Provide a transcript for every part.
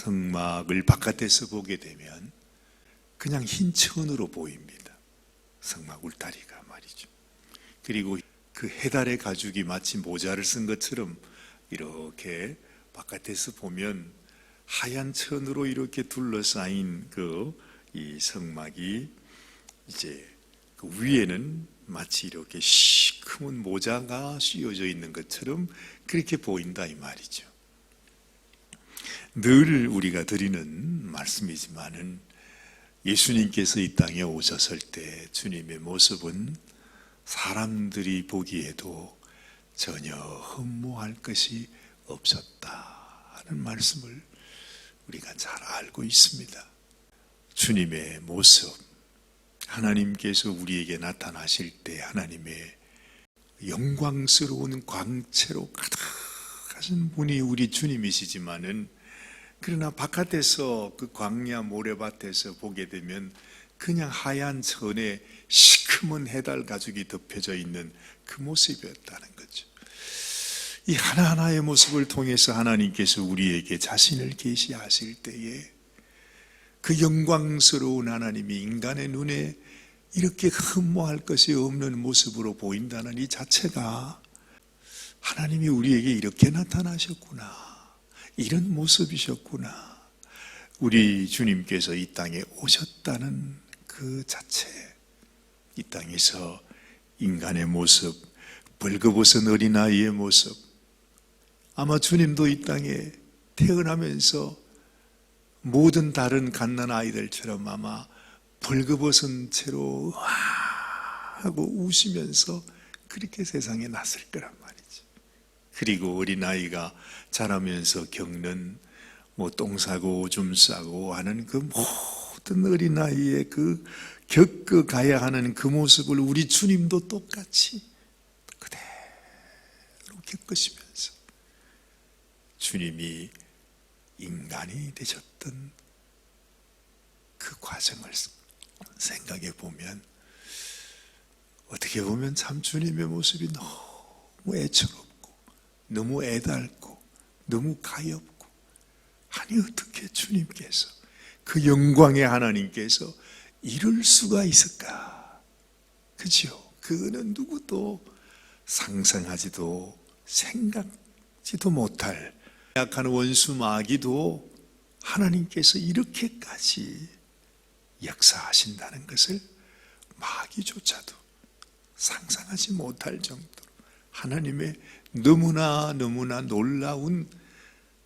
성막을 바깥에서 보게 되면 그냥 흰 천으로 보입니다. 성막 울타리가 말이죠. 그리고 그 해달의 가죽이 마치 모자를 쓴 것처럼 이렇게 바깥에서 보면 하얀 천으로 이렇게 둘러싸인 이 성막이 이제 그 위에는 마치 이렇게 시커먼 모자가 씌워져 있는 것처럼 그렇게 보인다 이 말이죠. 늘 우리가 드리는 말씀이지만은 예수님께서 이 땅에 오셨을 때 주님의 모습은 사람들이 보기에도 전혀 흠모할 것이 없었다 하는 말씀을 우리가 잘 알고 있습니다. 주님의 모습, 하나님께서 우리에게 나타나실 때 하나님의 영광스러운 광채로 가득하신 분이 우리 주님이시지만은 그러나 바깥에서 그 광야 모래밭에서 보게 되면 그냥 하얀 천에 시커먼 해달 가죽이 덮여져 있는 그 모습이었다는 거죠. 이 하나하나의 모습을 통해서 하나님께서 우리에게 자신을 계시하실 때에 그 영광스러운 하나님이 인간의 눈에 이렇게 흠모할 것이 없는 모습으로 보인다는 이 자체가 하나님이 우리에게 이렇게 나타나셨구나, 이런 모습이셨구나, 우리 주님께서 이 땅에 오셨다는 그 자체, 이 땅에서 인간의 모습, 벌거벗은 어린아이의 모습, 아마 주님도 이 땅에 태어나면서 모든 다른 갓난아이들처럼 아마 벌거벗은 채로 하고 우시면서 그렇게 세상에 났을 거란 말이지. 그리고 어린아이가 자라면서 겪는 똥 싸고 오줌 싸고 하는 그 모든 어린아이의 그 겪어가야 하는 그 모습을 우리 주님도 똑같이 그대로 겪으시면서 주님이 인간이 되셨던 그 과정을 생각해 보면 어떻게 보면 참 주님의 모습이 너무 애처롭고 너무 애달고 너무 가엾고, 아니 어떻게 주님께서 그 영광의 하나님께서 이럴 수가 있을까? 그죠? 그거는 누구도 상상하지도 생각지도 못할, 약한 원수 마귀도 하나님께서 이렇게까지 역사하신다는 것을 마귀조차도 상상하지 못할 정도로 하나님의 너무나 놀라운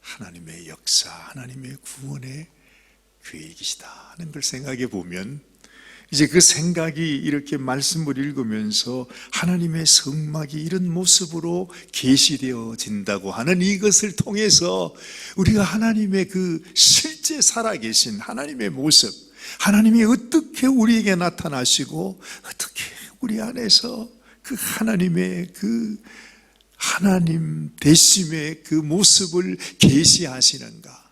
하나님의 역사, 하나님의 구원의 계획이시다는 걸 생각해 보면, 이제 그 생각이 이렇게 말씀을 읽으면서 하나님의 성막이 이런 모습으로 계시되어진다고 하는 이것을 통해서 우리가 하나님의 그 실제 살아계신 하나님의 모습, 하나님이 어떻게 우리에게 나타나시고 어떻게 우리 안에서 그 하나님의 그 하나님 되심의 그 모습을 계시하시는가.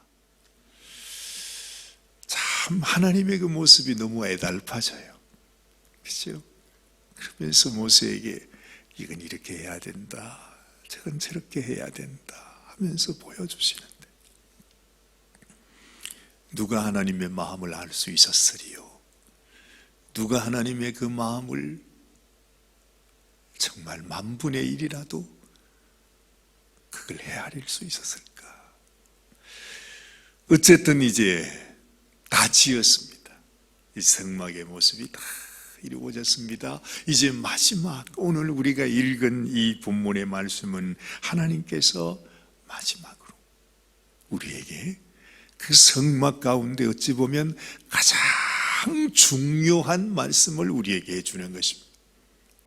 참 하나님의 그 모습이 너무 애달파져요. 그렇죠? 그러면서 모세에게 이건 이렇게 해야 된다, 저건 저렇게 해야 된다 하면서 보여주시는데, 누가 하나님의 마음을 알 수 있었으리요? 누가 하나님의 그 마음을 정말 10,000분의 1이라도 그걸 헤아릴 수 있었을까? 어쨌든 이제 다 지었습니다. 이 성막의 모습이 다 이루어졌습니다. 이제 마지막, 오늘 우리가 읽은 이 본문의 말씀은 하나님께서 마지막으로 우리에게 그 성막 가운데 어찌 보면 가장 중요한 말씀을 우리에게 해주는 것입니다.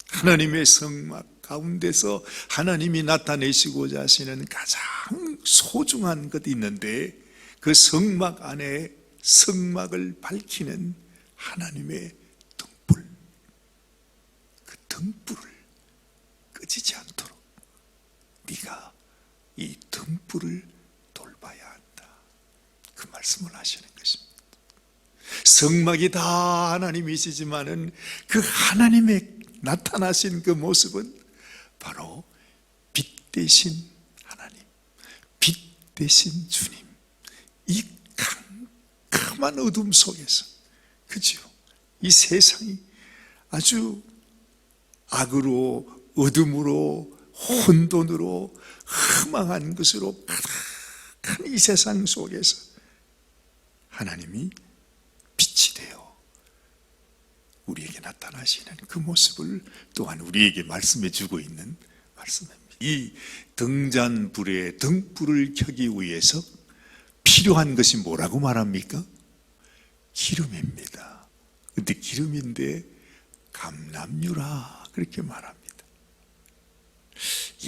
하나님의 성막 가운데서 하나님이 나타내시고자 하시는 가장 소중한 것이 있는데, 그 성막 안에 성막을 밝히는 하나님의 등불, 그 등불을 꺼지지 않도록 네가 이 등불을 돌봐야 한다, 그 말씀을 하시는 것입니다. 성막이 다 하나님이시지만은 그 하나님의 나타나신 그 모습은 바로 빛 대신 하나님, 빛 대신 주님, 이 캄캄한 어둠 속에서, 그죠? 이 세상이 아주 악으로, 어둠으로, 혼돈으로, 허망한 것으로 가득한 이 세상 속에서 하나님이 빛이 되어 우리에게 나타나시는 그 모습을 또한 우리에게 말씀해 주고 있는 말씀입니다. 이 등잔불에 등불을 켜기 위해서 필요한 것이 뭐라고 말합니까? 기름입니다. 근데 기름인데 감람유라 그렇게 말합니다.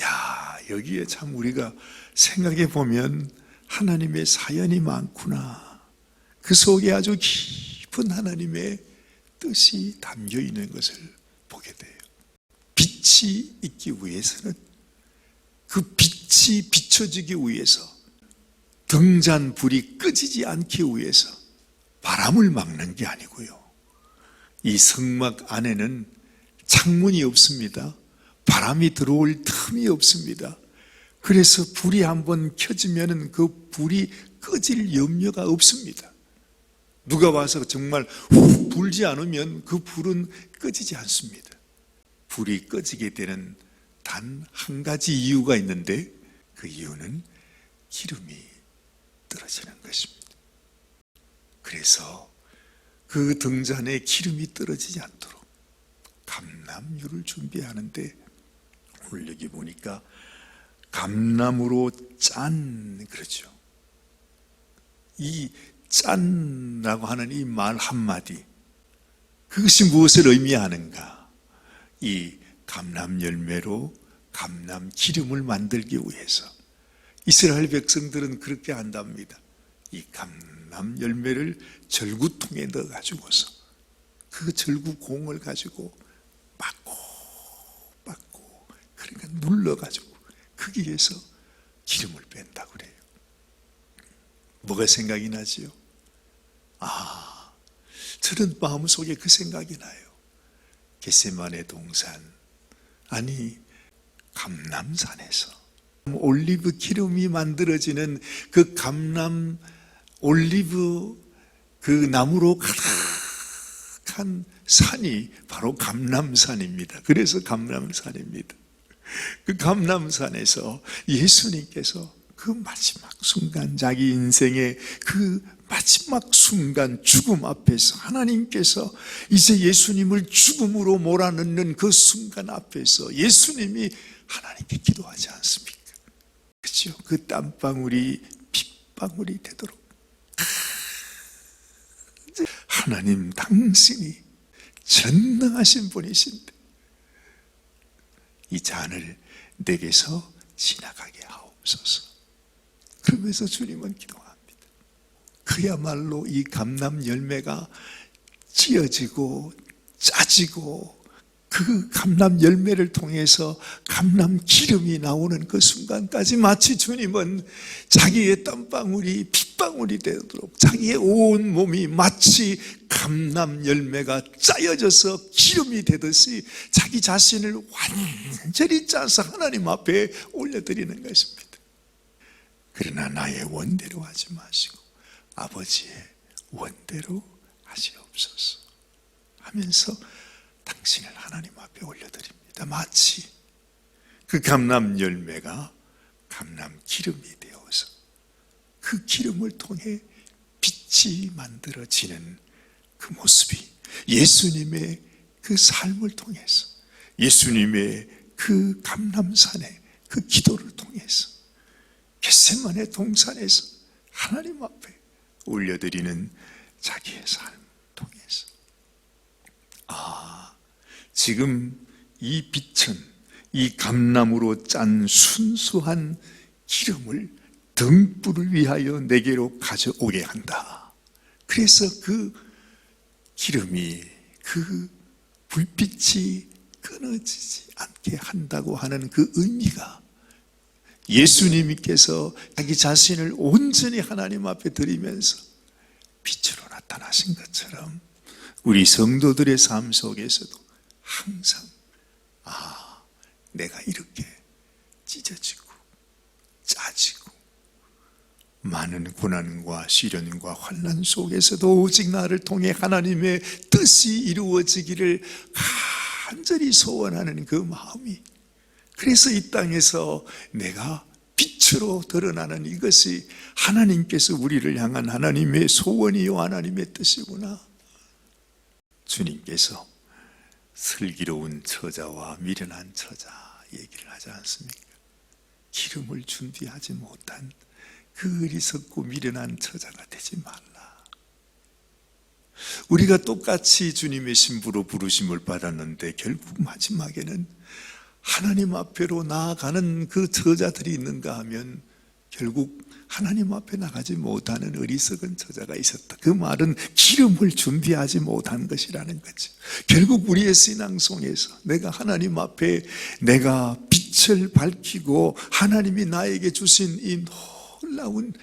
야, 여기에 참 우리가 생각해 보면 하나님의 사연이 많구나. 그 속에 아주 깊은 하나님의 뜻이 담겨 있는 것을 보게 돼요. 빛이 있기 위해서는 그 빛이 비춰지기 위해서, 등잔불이 꺼지지 않기 위해서 바람을 막는 게 아니고요. 이 성막 안에는 창문이 없습니다. 바람이 들어올 틈이 없습니다. 그래서 불이 한번 켜지면 그 불이 꺼질 염려가 없습니다. 누가 와서 정말 훅 불지 않으면 그 불은 꺼지지 않습니다. 불이 꺼지게 되는 단 한 가지 이유가 있는데, 그 이유는 기름이 떨어지는 것입니다. 그래서 그 등잔에 기름이 떨어지지 않도록 감람유를 준비하는데, 오늘 여기 보니까 감람으로 짠, 그렇죠. 이 짠라고 하는 이 말 한마디, 그것이 무엇을 의미하는가? 이 감람 열매로 감람 기름을 만들기 위해서 이스라엘 백성들은 그렇게 한답니다. 이 감람 열매를 절구통에 넣어 가지고서 그 절구공을 가지고 막고 그러니까 눌러 가지고 거기에서 기름을 뺀다고 그래요. 뭐가 생각이 나지요? 저는 마음속에 그 생각이 나요. 겟세마네 동산, 아니 감람산에서 올리브 기름이 만들어지는 그 감람 올리브 그 나무로 가득한 산이 바로 감람산입니다. 그래서 감람산입니다. 그 감람산에서 예수님께서 그 마지막 순간, 자기 인생의 그 마지막 순간, 죽음 앞에서 하나님께서 이제 예수님을 죽음으로 몰아넣는 그 순간 앞에서 예수님이 하나님께 기도하지 않습니까? 그렇죠? 그 땀방울이 핏방울이 되도록, 하나님 당신이 전능하신 분이신데 이 잔을 내게서 지나가게 하옵소서. 그러면서 주님은 기도합니다. 그야말로 이 감람 열매가 찧어지고 짜지고 그 감람 열매를 통해서 감람 기름이 나오는 그 순간까지 마치 주님은 자기의 땀방울이 핏방울이 되도록 자기의 온 몸이 마치 감람 열매가 짜여져서 기름이 되듯이 자기 자신을 완전히 짜서 하나님 앞에 올려드리는 것입니다. 그러나 나의 원대로 하지 마시고 아버지의 원대로 하시옵소서 하면서 당신을 하나님 앞에 올려드립니다. 마치 그 감람 열매가 감람 기름이 되어서 그 기름을 통해 빛이 만들어지는 그 모습이 예수님의 그 삶을 통해서, 예수님의 그 감람산의 그 기도를 통해서, 겟세마네 동산에서 하나님 앞에 올려드리는 자기의 삶을 통해서, 지금 이 빛은 이 감람으로 짠 순수한 기름을 등불을 위하여 내게로 가져오게 한다. 그래서 그 기름이, 그 불빛이 끊어지지 않게 한다고 하는 그 의미가, 예수님께서 자기 자신을 온전히 하나님 앞에 드리면서 빛으로 나타나신 것처럼 우리 성도들의 삶 속에서도 항상 내가 이렇게 찢어지고 짜지고 많은 고난과 시련과 환난 속에서도 오직 나를 통해 하나님의 뜻이 이루어지기를 간절히 소원하는 그 마음이, 그래서 이 땅에서 내가 빛으로 드러나는 이것이 하나님께서 우리를 향한 하나님의 소원이요 하나님의 뜻이구나. 주님께서 슬기로운 처자와 미련한 처자 얘기를 하지 않습니까? 기름을 준비하지 못한 그 어리석고 미련한 처자가 되지 말라. 우리가 똑같이 주님의 신부로 부르심을 받았는데 결국 마지막에는 하나님 앞에로 나아가는 그 처자들이 있는가 하면 결국 하나님 앞에 나가지 못하는 어리석은 처자가 있었다. 그 말은 기름을 준비하지 못한 것이라는 거죠. 결국 우리의 신앙송에서 내가 하나님 앞에 내가 빛을 밝히고 하나님이 나에게 주신 이 놀라운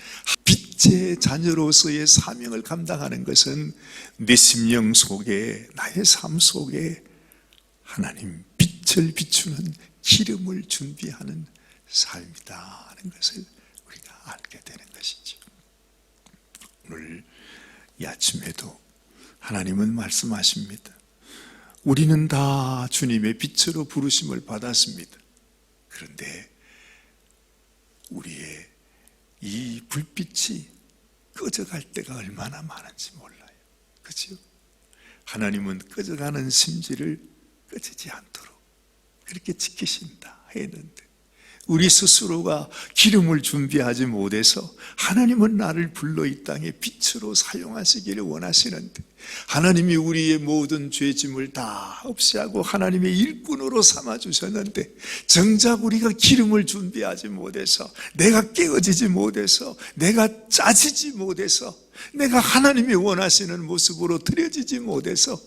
빛의 자녀로서의 사명을 감당하는 것은 내 심령 속에, 나의 삶 속에 하나님 빛을 비추는 기름을 준비하는 삶이다 하는 것을 우리가 알게 되는 것이죠. 오늘 이 아침에도 하나님은 말씀하십니다. 우리는 다 주님의 빛으로 부르심을 받았습니다. 그런데 우리의 이 불빛이 꺼져갈 때가 얼마나 많은지 몰라요. 그렇죠? 하나님은 꺼져가는 심지를 꺼지지 않도록 그렇게 지키신다 했는데 우리 스스로가 기름을 준비하지 못해서 하나님은 나를 불러 이 땅에 빛으로 사용하시기를 원하시는데 하나님이 우리의 모든 죄짐을 다 없애하고 하나님의 일꾼으로 삼아주셨는데 정작 우리가 기름을 준비하지 못해서 내가 깨어지지 못해서 내가 짜지지 못해서 내가 하나님이 원하시는 모습으로 드려지지 못해서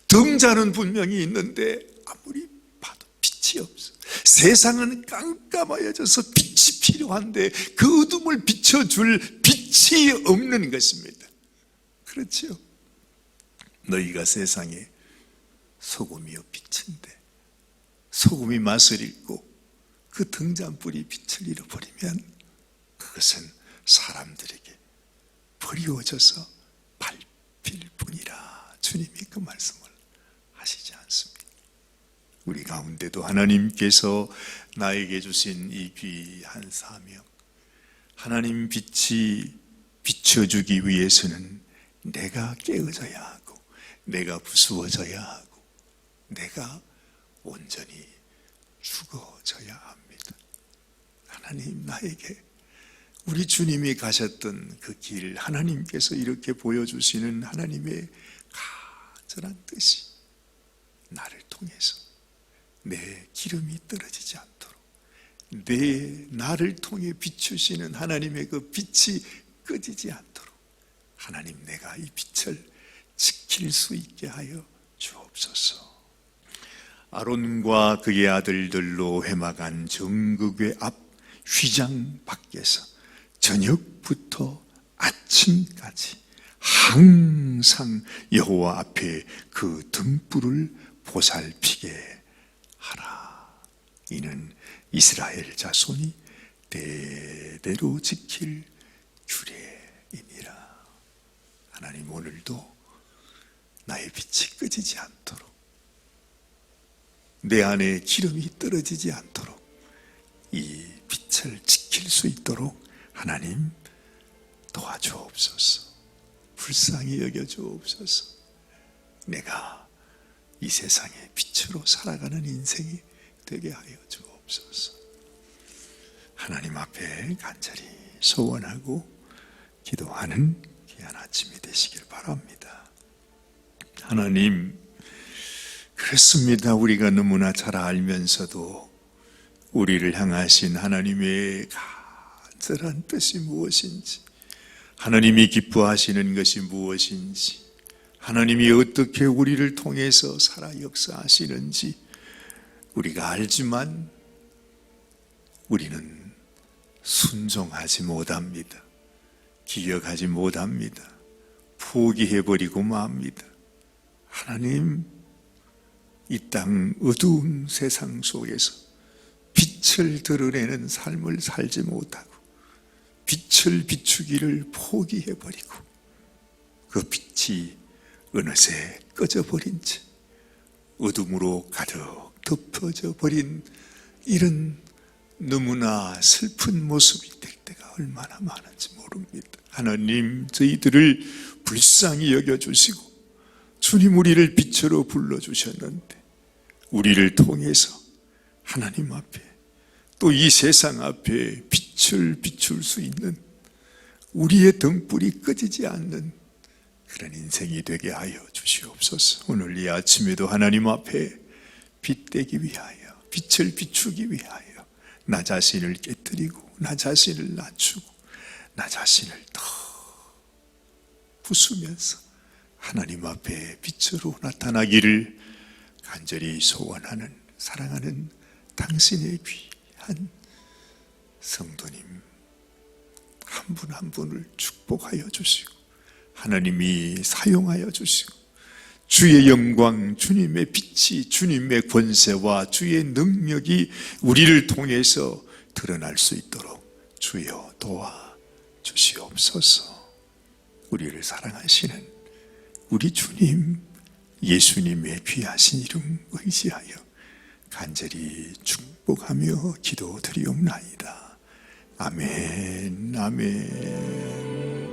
등자는 분명히 있는데 아무리 봐도 빛이 없어. 세상은 깜깜하여져서 빛이 필요한데 그 어둠을 비춰줄 빛이 없는 것입니다. 그렇죠? 너희가 세상에 소금이요 빛인데 소금이 맛을 잃고 그 등잔불이 빛을 잃어버리면 그것은 사람들에게 버리워져서 밟힐 뿐이라 주님이 그 말씀을 하시지 않습니다. 우리 가운데도 하나님께서 나에게 주신 이 귀한 사명, 하나님 빛이 비춰주기 위해서는 내가 깨어져야 하고 내가 부수어져야 하고 내가 온전히 죽어져야 합니다. 하나님 나에게 우리 주님이 가셨던 그 길, 하나님께서 이렇게 보여주시는 하나님의 간절한 뜻이 나를 통해서 내 기름이 떨어지지 않도록 나를 통해 비추시는 하나님의 그 빛이 꺼지지 않도록 하나님 내가 이 빛을 지킬 수 있게 하여 주옵소서. 아론과 그의 아들들로 회막한 정극의 앞 휘장 밖에서 저녁부터 아침까지 항상 여호와 앞에 그 등불을 보살피게 하라. 이는 이스라엘 자손이 대대로 지킬 규례이니라. 하나님 오늘도 나의 빛이 꺼지지 않도록 내 안에 기름이 떨어지지 않도록 이 빛을 지킬 수 있도록 하나님 도와주옵소서. 불쌍히 여겨주옵소서. 내가 이 세상의 빛으로 살아가는 인생이 되게 하여 주옵소서. 하나님 앞에 간절히 소원하고 기도하는 귀한 아침이 되시길 바랍니다. 하나님, 그렇습니다. 우리가 너무나 잘 알면서도 우리를 향하신 하나님의 간절한 뜻이 무엇인지, 하나님이 기뻐하시는 것이 무엇인지, 하나님이 어떻게 우리를 통해서 살아 역사하시는지 우리가 알지만 우리는 순종하지 못합니다. 기억하지 못합니다. 포기해버리고 맙니다. 하나님, 이 땅 어두운 세상 속에서 빛을 드러내는 삶을 살지 못하고 빛을 비추기를 포기해버리고 그 빛이 어느새 꺼져버린 채 어둠으로 가득 덮어져 버린 이런 너무나 슬픈 모습이 될 때가 얼마나 많은지 모릅니다. 하나님, 저희들을 불쌍히 여겨주시고 주님 우리를 빛으로 불러주셨는데 우리를 통해서 하나님 앞에 또 이 세상 앞에 빛을 비출 수 있는 우리의 등불이 꺼지지 않는 그런 인생이 되게 하여 주시옵소서. 오늘 이 아침에도 하나님 앞에 빛되기 위하여, 빛을 비추기 위하여 나 자신을 깨뜨리고 나 자신을 낮추고 나 자신을 더 부수면서 하나님 앞에 빛으로 나타나기를 간절히 소원하는 사랑하는 당신의 귀한 성도님 한 분 한 분을 축복하여 주시고 하나님이 사용하여 주시고 주의 영광, 주님의 빛이, 주님의 권세와 주의 능력이 우리를 통해서 드러날 수 있도록 주여 도와 주시옵소서. 우리를 사랑하시는 우리 주님 예수님의 귀하신 이름 의지하여 간절히 축복하며 기도드리옵나이다. 아멘, 아멘.